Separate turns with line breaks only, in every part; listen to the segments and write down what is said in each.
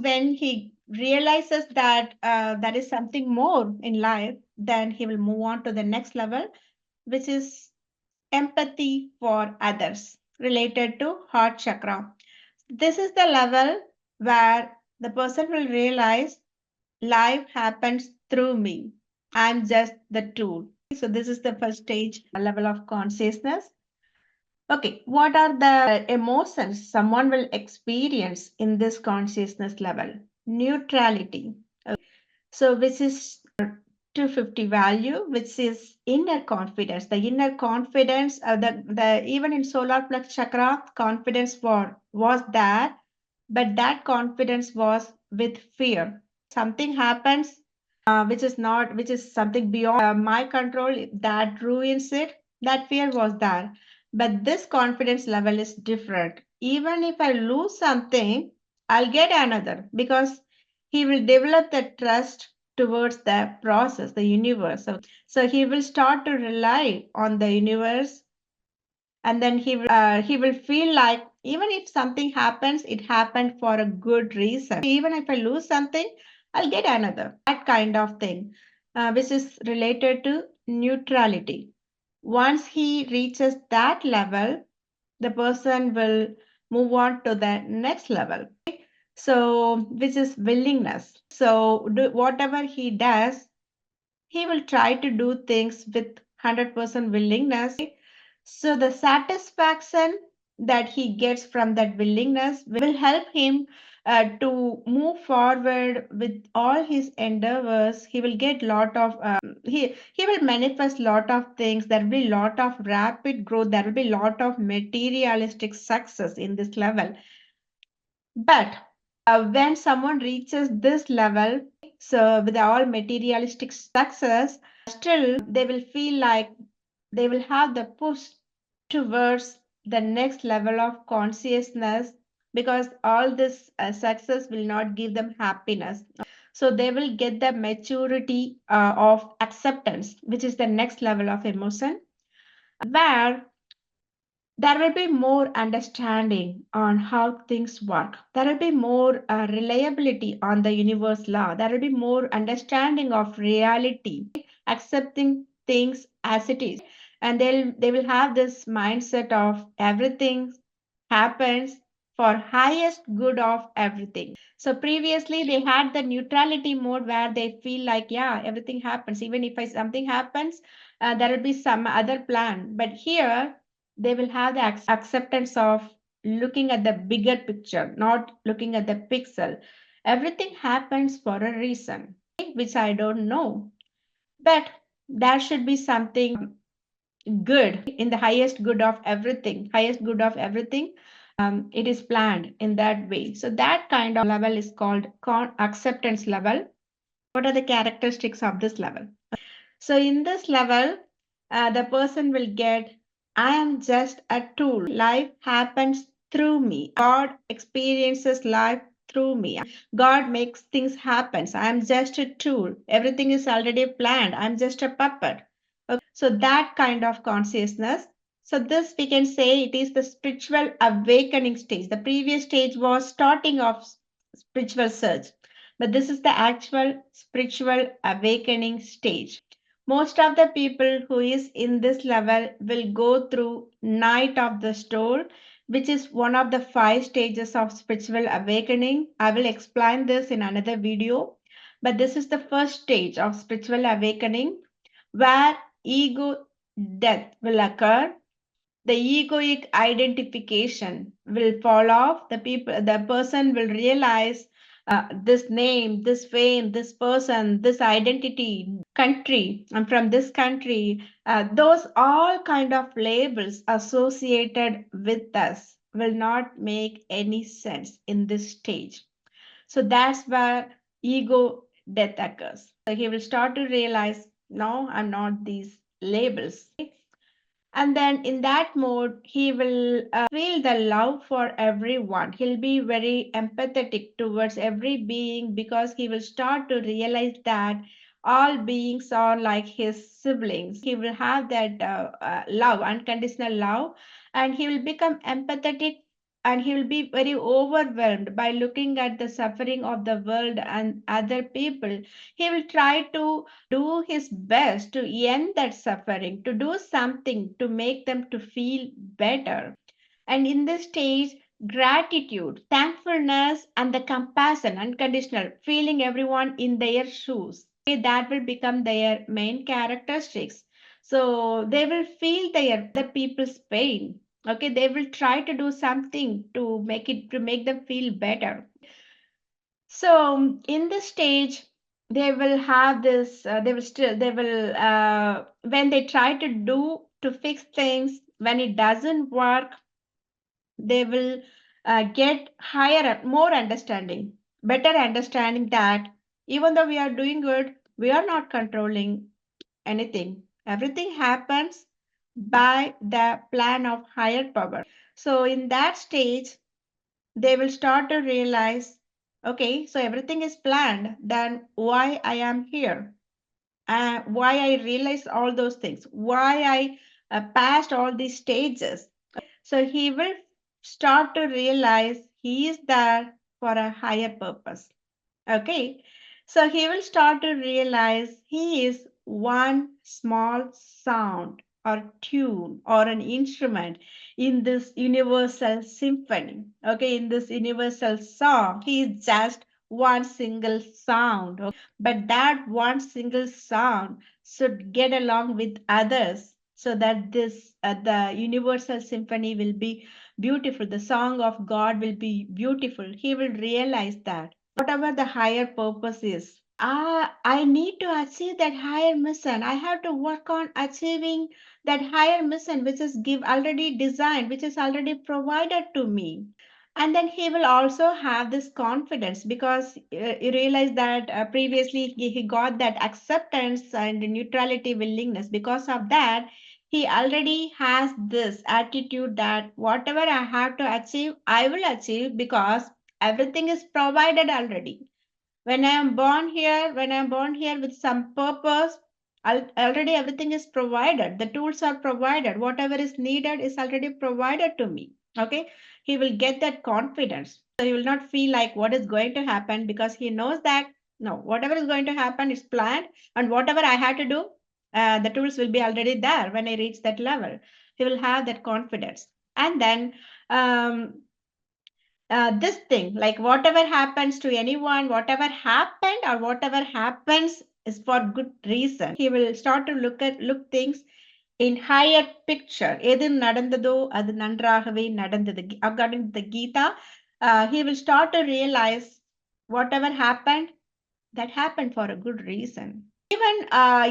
when he realizes that there is something more in life, then he will move on to the next level, which is empathy for others related to heart chakra. This is the level where the person will realize life happens through me. I'm just the tool. So this is the first stage level of consciousness. Okay, what are the emotions someone will experience in this consciousness level? Neutrality. So which is 250 value, which is inner confidence. The inner confidence, the even in solar plexus chakra, confidence was there, but that confidence was with fear. Something happens, which is something beyond my control, that ruins it. That fear was there, but this confidence level is different. Even if I lose something, I'll get another, because he will develop the trust towards the process, the universe. So he will start to rely on the universe, and then he will feel like even if something happens, it happened for a good reason. Even if I lose something, I'll get another. That kind of thing, which is related to neutrality. Once he reaches that level, the person will move on to the next level. So, which is willingness. So, whatever he does, he will try to do things with 100% willingness. So, the satisfaction that he gets from that willingness will help him to move forward with all his endeavors. He will get lot of he will manifest lot of things. There will be lot of rapid growth. There will be lot of materialistic success in this level. But when someone reaches this level, so with all materialistic success, still they will feel like they will have the push towards the next level of consciousness, because all this success will not give them happiness. So they will get the maturity of acceptance, which is the next level of emotion, where there will be more understanding on how things work. There will be more reliability on the universe law. There will be more understanding of reality, accepting things as it is. And they will have this mindset of everything happens for highest good of everything. So previously they had the neutrality mode where they feel like, yeah, everything happens. Even if something happens, there will be some other plan. But here they will have the acceptance of looking at the bigger picture, not looking at the pixel. Everything happens for a reason, which I don't know. But there should be something good in the highest good of everything. Highest good of everything. It is planned in that way. So that kind of level is called acceptance level. What are the characteristics of this level? So in this level, the person will get, I am just a tool. Life happens through me. God experiences life through me. God makes things happen. I am just a tool. Everything is already planned. I'm just a puppet. Okay. So that kind of consciousness. So this we can say it is the spiritual awakening stage. The previous stage was starting of spiritual search, but this is the actual spiritual awakening stage. Most of the people who is in this level will go through night of the soul, which is one of the 5 stages of spiritual awakening. I will explain this in another video, but this is the first stage of spiritual awakening, where ego death will occur. The egoic identification will fall off. The person will realize this name, this fame, this person, this identity, country, I'm from this country. Those all kind of labels associated with us will not make any sense in this stage. So that's where ego death occurs. So he will start to realize, no, I'm not these labels. And then in that mode, he will feel the love for everyone. He'll be very empathetic towards every being, because he will start to realize that all beings are like his siblings. He will have that love, unconditional love, and he will become empathetic and he will be very overwhelmed by looking at the suffering of the world and other people. He will try to do his best to end that suffering, to do something to make them to feel better. And in this stage, gratitude, thankfulness, and the compassion, unconditional, feeling everyone in their shoes, okay, that will become their main characteristics. So they will feel their the people's pain. Okay, they will try to do something to make them feel better. So in this stage, they will have this. They will when they try to do to fix things, when it doesn't work, they will get higher, more understanding, better understanding that even though we are doing good, we are not controlling anything. Everything happens by the plan of higher power. So in that stage, they will start to realize, okay, so everything is planned, then why I am here? Why I realized all those things? Why I passed all these stages? So he will start to realize he is there for a higher purpose. Okay. So he will start to realize he is one small sound or tune or an instrument in this universal symphony. Okay. In this universal song, he is just one single sound. Okay? But that one single sound should get along with others so that this the universal symphony will be beautiful. The song of God will be beautiful. He will realize that whatever the higher purpose is, I need to achieve that higher mission. I have to work on achieving that higher mission, which is give already designed, which is already provided to me. And then he will also have this confidence because you realize that previously he got that acceptance and neutrality willingness. Because of that, he already has this attitude that whatever I have to achieve, I will achieve because everything is provided already. When I am born here with some purpose, already everything is provided. The tools are provided. Whatever is needed is already provided to me. Okay. He will get that confidence. So he will not feel like what is going to happen because he knows that no, whatever is going to happen is planned, and whatever I had to do, the tools will be already there when I reach that level. He will have that confidence. And then um, this thing, like whatever happens to anyone, whatever happened or whatever happens is for good reason. He will start to look things in higher picture. எது நடந்ததோ அது நன்றாகவே நடந்தது. According to the Gita, he will start to realize whatever happened, that happened for a good reason. Even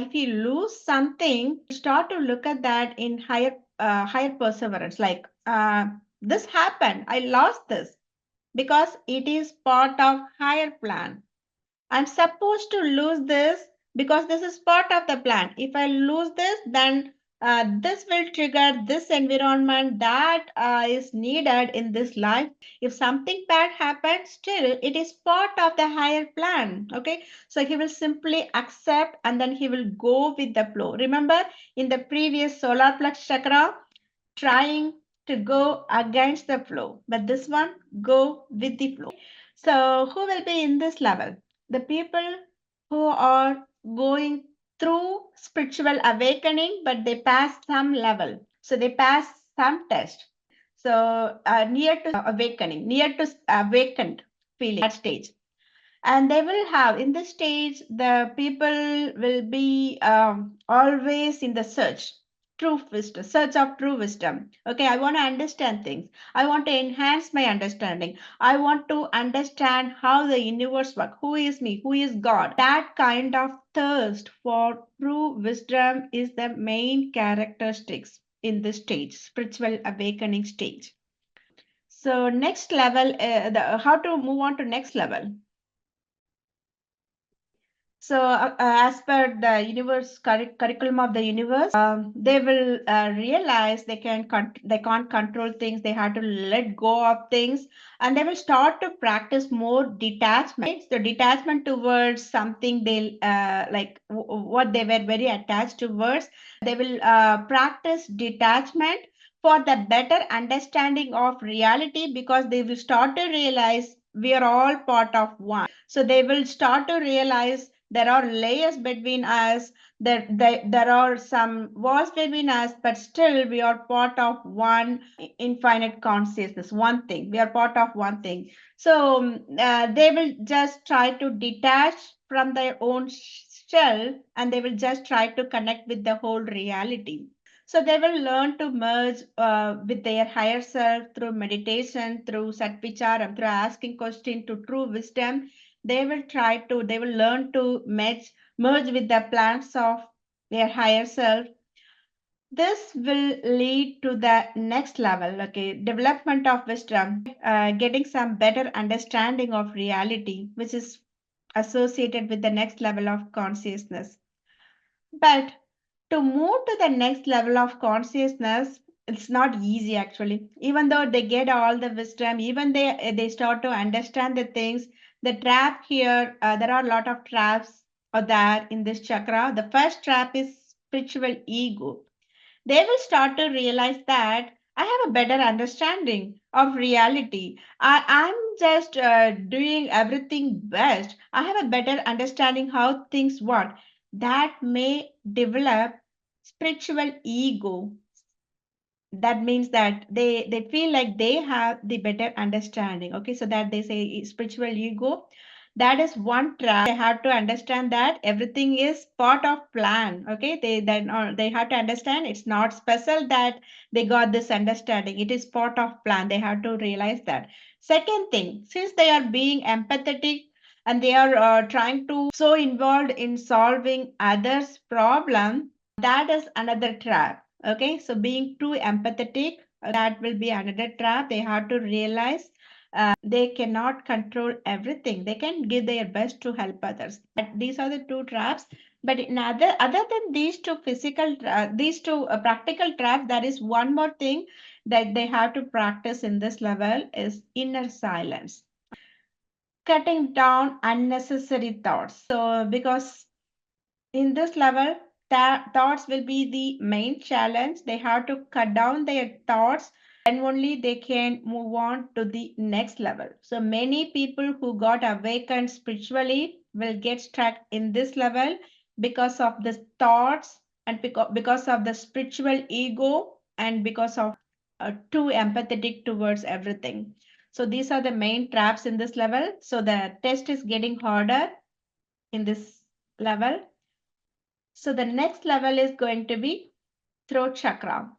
if you lose something, you start to look at that in higher perseverance. Like this happened, I lost this because it is part of higher plan. I'm supposed to lose this because this is part of the plan. If I lose this, then this will trigger this environment that is needed in this life. If something bad happens, still it is part of the higher plan. Okay, so he will simply accept and then he will go with the flow. Remember in the previous solar plex chakra, trying to go against the flow, but this one go with the flow. So who will be in this level? The people who are going through spiritual awakening, but they pass some level. So they pass some test. So near to awakening, near to awakened feeling, that stage. And they will have in this stage, the people will be always in the true wisdom, search of true wisdom. Okay, I want to understand things. I want to enhance my understanding. I want to understand how the universe works. Who is me? Who is God? That kind of thirst for true wisdom is the main characteristics in this stage, spiritual awakening stage. So next level, how to move on to next level. So, as per the universe curriculum of the universe, they will realize they can't control things. They have to let go of things, and they will start to practice more detachment. So, detachment towards something they like what they were very attached towards. They will practice detachment for the better understanding of reality, because they will start to realize we are all part of one. So they will start to realize there are layers between us, there are some walls between us, but still we are part of one infinite consciousness, one thing. We are part of one thing. So they will just try to detach from their own shell, and they will just try to connect with the whole reality. So they will learn to merge with their higher self through meditation, through satvicharam, through asking question to true wisdom. They will learn to merge with the plans of their higher self. This will lead to the next level, okay, development of wisdom, getting some better understanding of reality, which is associated with the next level of consciousness. But to move to the next level of consciousness, it's not easy actually. Even though they get all the wisdom, even they start to understand the things. The trap here, there are a lot of traps are there in this chakra. The first trap is spiritual ego. They will start to realize that I have a better understanding of reality. I'm just doing everything best. I have a better understanding how things work. That may develop spiritual ego. That means that they feel like they have the better understanding. Okay, so that they say spiritual ego, that is one trap. They have to understand that everything is part of plan. Okay, they have to understand it's not special that they got this understanding. It is part of plan. They have to realize that. Second thing, since they are being empathetic and they are trying to so involved in solving others problem, that is another trap. Okay, so being too empathetic, that will be another trap. They have to realize they cannot control everything. They can give their best to help others. But these are the two traps. But in other than these two these two practical traps, there is one more thing that they have to practice in this level is inner silence, cutting down unnecessary thoughts. So because in this level, thoughts will be the main challenge. They have to cut down their thoughts, and only they can move on to the next level. So many people who got awakened spiritually will get stuck in this level because of the thoughts, and because of the spiritual ego, and because of too empathetic towards everything. So these are the main traps in this level. So the test is getting harder in this level. So the next level is going to be throat chakra.